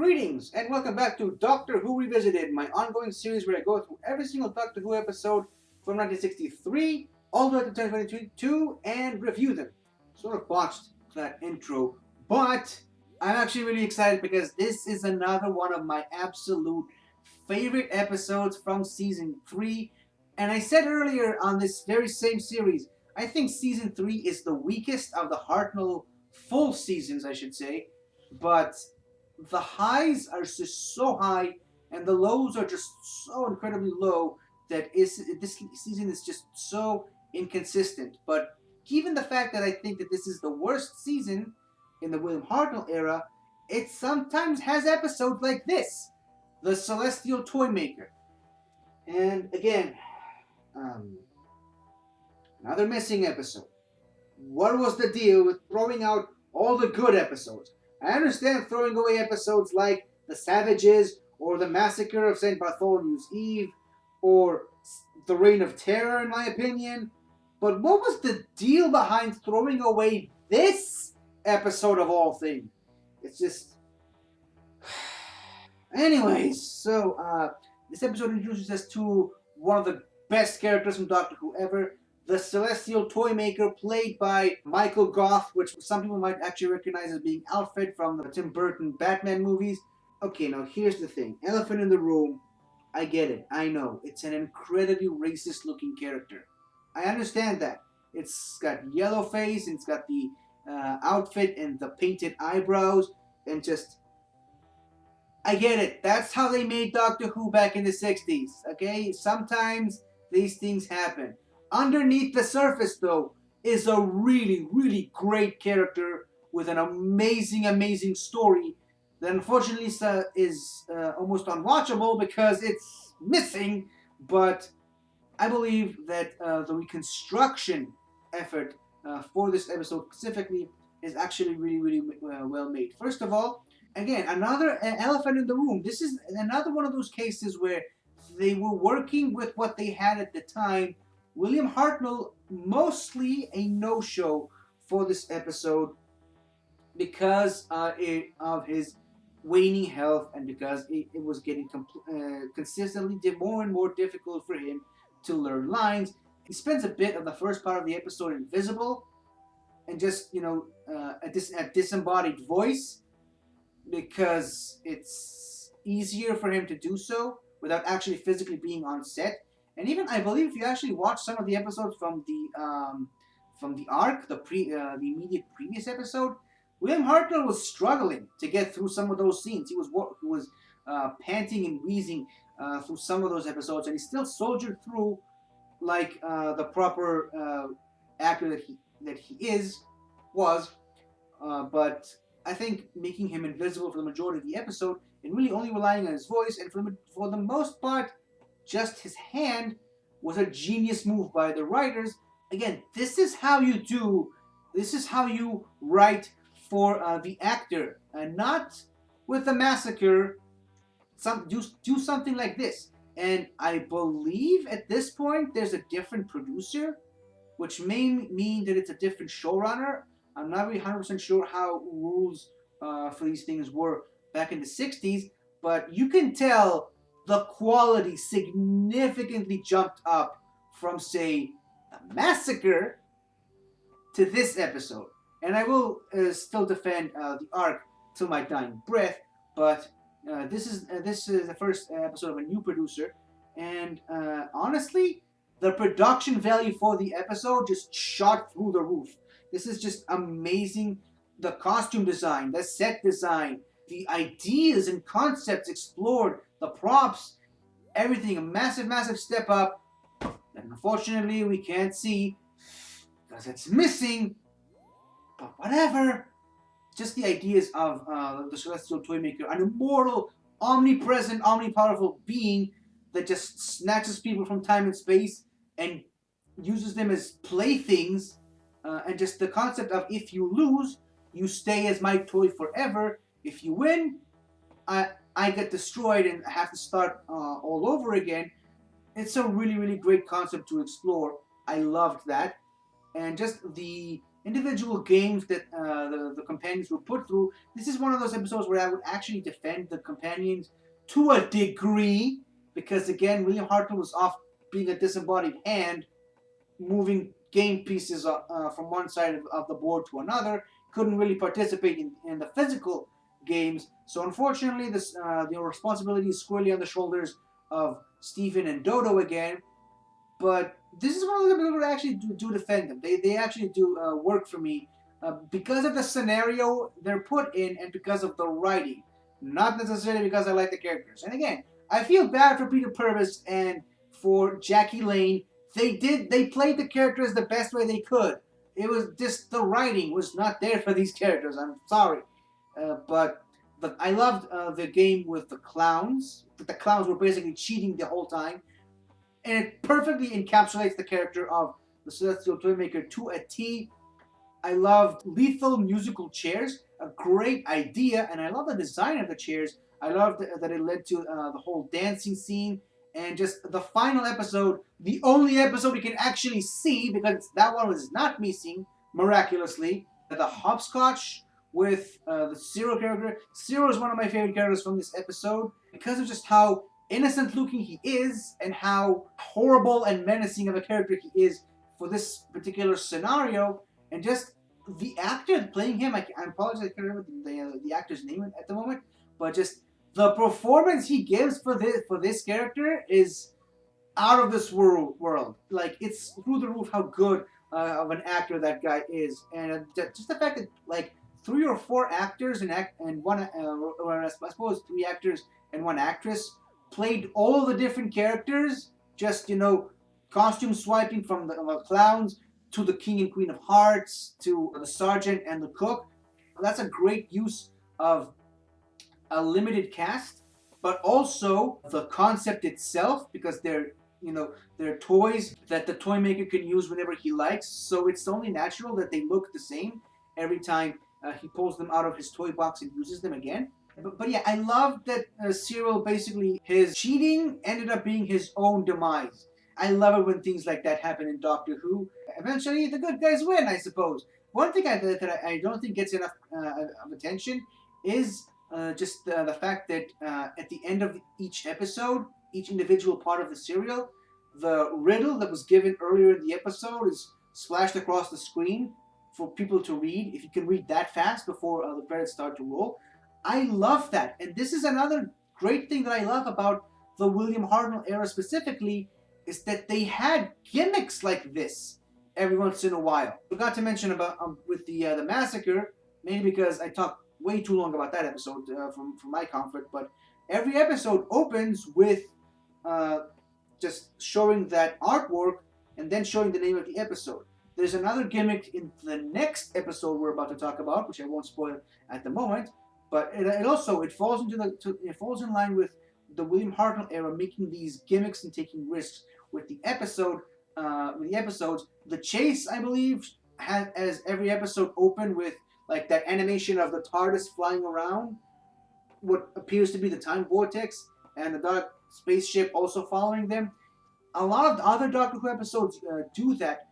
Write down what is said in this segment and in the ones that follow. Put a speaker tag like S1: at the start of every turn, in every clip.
S1: Greetings and welcome back to Doctor Who Revisited, my ongoing series where I go through every single Doctor Who episode from 1963 all the way to 2022 and review them. Sort of botched that intro, but I'm actually really excited because this is another one of my absolute favorite episodes from season 3. And I said earlier on this very same series, I think season 3 is the weakest of the Hartnell full seasons, I should say, but the highs are just so high and the lows are just so incredibly low that this season is just so inconsistent. But given the fact that I think that this is the worst season in the William Hartnell era, it sometimes has episodes like this, the Celestial Toymaker. And again, another missing episode. What was the deal with throwing out all the good episodes? I understand throwing away episodes like The Savages, or The Massacre of St. Bartholomew's Eve, or The Reign of Terror, in my opinion. But what was the deal behind throwing away this episode of all things? It's just... Anyways, so this episode introduces us to one of the best characters from Doctor Who ever, the Celestial Toymaker, played by Michael Gough, which some people might actually recognize as being Alfred from the Tim Burton Batman movies. Okay, now here's the thing. Elephant in the room. I get it. I know. It's an incredibly racist looking character. I understand that. It's got yellow face, and it's got the outfit and the painted eyebrows, and just... I get it. That's how they made Doctor Who back in the 60s, okay? Sometimes these things happen. Underneath the surface, though, is a really, really great character with an amazing, amazing story that unfortunately is almost unwatchable because it's missing, but I believe that the reconstruction effort for this episode specifically is actually really, really well made. First of all, again, another elephant in the room. This is another one of those cases where they were working with what they had at the time. William Hartnell, mostly a no-show for this episode because of his waning health and because it was getting consistently more and more difficult for him to learn lines. He spends a bit of the first part of the episode invisible and just, a disembodied voice because it's easier for him to do so without actually physically being on set. And even, I believe, if you actually watch some of the episodes from the arc, the immediate previous episode, William Hartnell was struggling to get through some of those scenes. He was panting and wheezing through some of those episodes, and he still soldiered through like the proper actor that he was. But I think making him invisible for the majority of the episode and really only relying on his voice, and for the most part, just his hand, was a genius move by the writers. Again, this is how you write for the actor, and not with the massacre. Do something like this. And I believe at this point there's a different producer, which may mean that it's a different showrunner. I'm not really 100% sure how rules for these things were back in the 60s, but you can tell the quality significantly jumped up from, say, The Massacre to this episode. And I will still defend the arc till my dying breath, but this is the first episode of a new producer, and honestly, the production value for the episode just shot through the roof. This is just amazing. The costume design, the set design, the ideas and concepts explored, the props, everything, a massive, massive step up that unfortunately we can't see because it's missing, but whatever. Just the ideas of the Celestial Toymaker, an immortal, omnipresent, omnipowerful being that just snatches people from time and space and uses them as playthings, and just the concept of, if you lose, you stay as my toy forever. If you win, I get destroyed and have to start all over again. It's a really, really great concept to explore. I loved that. And just the individual games that the companions were put through, this is one of those episodes where I would actually defend the companions to a degree, because again, William Hartnell was off being a disembodied hand, moving game pieces from one side of the board to another, couldn't really participate in the physical games. So unfortunately, the responsibility is squarely on the shoulders of Stephen and Dodo again. But this is one of the people who actually do defend them. They actually do work for me because of the scenario they're put in and because of the writing, not necessarily because I like the characters. And again, I feel bad for Peter Purvis and for Jackie Lane. They played the characters the best way they could. It was just the writing was not there for these characters. I'm sorry, but I loved the game with the clowns. The clowns were basically cheating the whole time, and it perfectly encapsulates the character of the Celestial Toymaker to a T. I loved lethal musical chairs, a great idea, and I love the design of the chairs. I loved that it led to the whole dancing scene, and just the final episode, the only episode we can actually see because that one was not missing miraculously. The hopscotch with the Zero character. Zero is one of my favorite characters from this episode because of just how innocent looking he is and how horrible and menacing of a character he is for this particular scenario. And just the actor playing him, I apologize, I can't remember the actor's name at the moment, but just the performance he gives for this character is out of this world. Like, it's through the roof how good of an actor that guy is, and just the fact that like 3 or 4 actors and one, or I suppose 3 actors and 1 actress played all the different characters. Just costume swiping from the clowns to the King and Queen of Hearts to the Sergeant and the Cook. That's a great use of a limited cast, but also the concept itself, because they're toys that the toy maker can use whenever he likes. So it's only natural that they look the same every time he pulls them out of his toy box and uses them again. But yeah, I love that Cyril basically, his cheating ended up being his own demise. I love it when things like that happen in Doctor Who. Eventually, the good guys win, I suppose. One thing that I don't think gets enough of attention is just the fact that at the end of each episode, each individual part of the serial, the riddle that was given earlier in the episode is splashed across the screen for people to read. If you can read that fast before the credits start to roll, I love that. And this is another great thing that I love about the William Hartnell era specifically, is that they had gimmicks like this every once in a while. Forgot to mention about with the massacre, mainly because I talked way too long about that episode for my comfort. But every episode opens with just showing that artwork and then showing the name of the episode. There's another gimmick in the next episode we're about to talk about, which I won't spoil at the moment. But it falls it falls in line with the William Hartnell era, making these gimmicks and taking risks with the episodes. The chase, I believe, had as every episode open with like that animation of the TARDIS flying around what appears to be the time vortex, and the dark spaceship also following them. A lot of the other Doctor Who episodes do that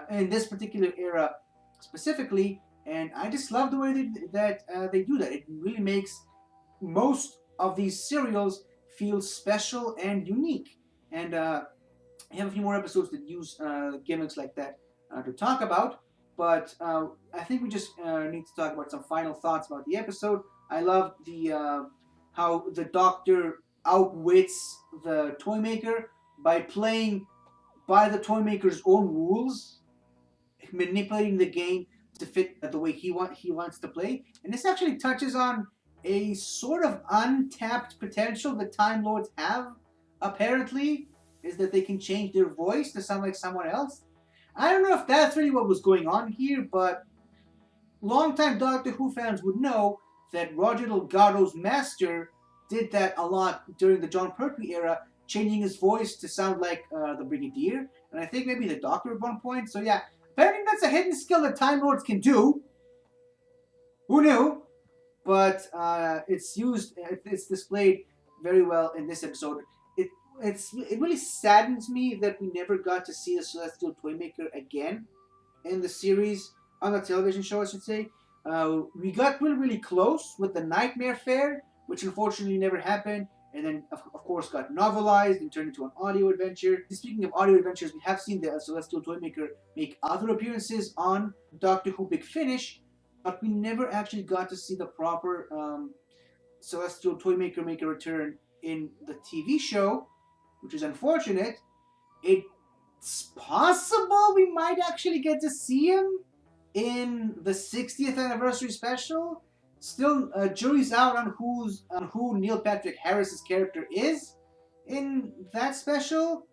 S1: in this particular era specifically, and I just love the way they do that. It really makes most of these serials feel special and unique. And I have a few more episodes that use gimmicks like that to talk about, but I think we just need to talk about some final thoughts about the episode. I love how the Doctor outwits the Toymaker by playing by the Toymaker's own rules, manipulating the game to fit the way he wants to play. And this actually touches on a sort of untapped potential that Time Lords have, apparently, is that they can change their voice to sound like someone else. I don't know if that's really what was going on here, but longtime Doctor Who fans would know that Roger Delgado's Master did that a lot during the John Pertwee era, changing his voice to sound like the Brigadier, and I think maybe the Doctor at one point. So yeah, apparently that's a hidden skill that Time Lords can do. Who knew? But it's displayed very well in this episode. It really saddens me that we never got to see the Celestial Toymaker again in the series. on the television show, I should say. We got really close with the Nightmare Fair, which unfortunately never happened, and then of course got novelized and turned into an audio adventure. Speaking of audio adventures, we have seen the Celestial Toymaker make other appearances on Doctor Who Big Finish, but we never actually got to see the proper Celestial Toymaker make a return in the TV show, which is unfortunate. It's possible we might actually get to see him in the 60th anniversary special. Still, jury's out on who Neil Patrick Harris's character is in that special.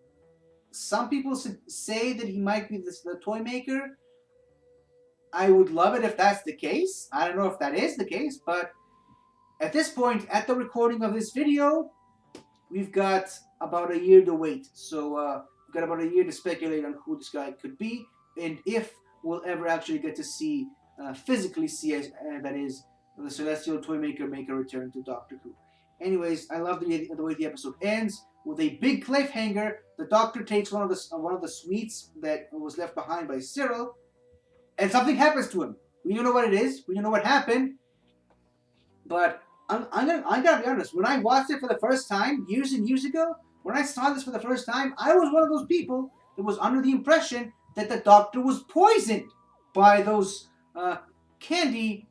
S1: Some people say that he might be the Toymaker. I would love it if that's the case. I don't know if that is the case, but at this point, at the recording of this video, we've got about a year to wait. So we've got about a year to speculate on who this guy could be, and if we'll ever actually get to see, physically see, that is, the Celestial Toymaker make a return to Doctor Who. Anyways, I love the way the episode ends with a big cliffhanger. The Doctor takes one of the sweets that was left behind by Cyril, and something happens to him. We don't know what it is. We don't know what happened, but I gotta be honest. When I watched it for the first time years and years ago, when I saw this for the first time, I was one of those people that was under the impression that the Doctor was poisoned by those candy.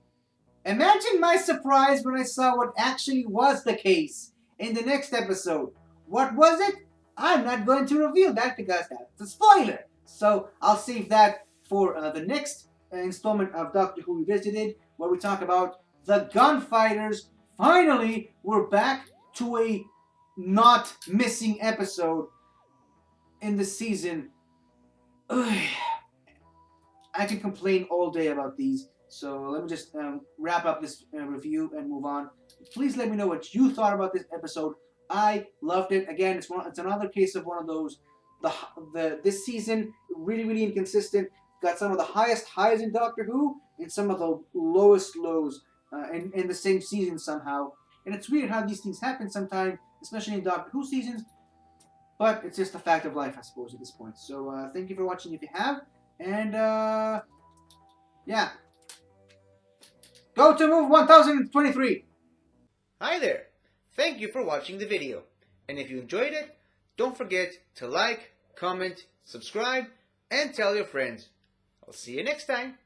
S1: Imagine my surprise when I saw what actually was the case in the next episode. What was it? I'm not going to reveal that because that's a spoiler. So I'll save that for the next installment of Doctor Who Revisited, where we talk about the Gunfighters. Finally, we're back to a not missing episode in the season. Ugh. I can complain all day about these, so let me just wrap up this review and move on. Please let me know what you thought about this episode. I loved it. Again, it's another case of one of those. This season really inconsistent. Got some of the highest highs in Doctor Who and some of the lowest lows in the same season somehow. And it's weird how these things happen sometimes, especially in Doctor Who seasons. But it's just a fact of life, I suppose, at this point. So thank you for watching if you have. And yeah. Go to move 1023.
S2: Hi there. Thank you for watching the video. And if you enjoyed it, don't forget to like, comment, subscribe, and tell your friends. I'll see you next time.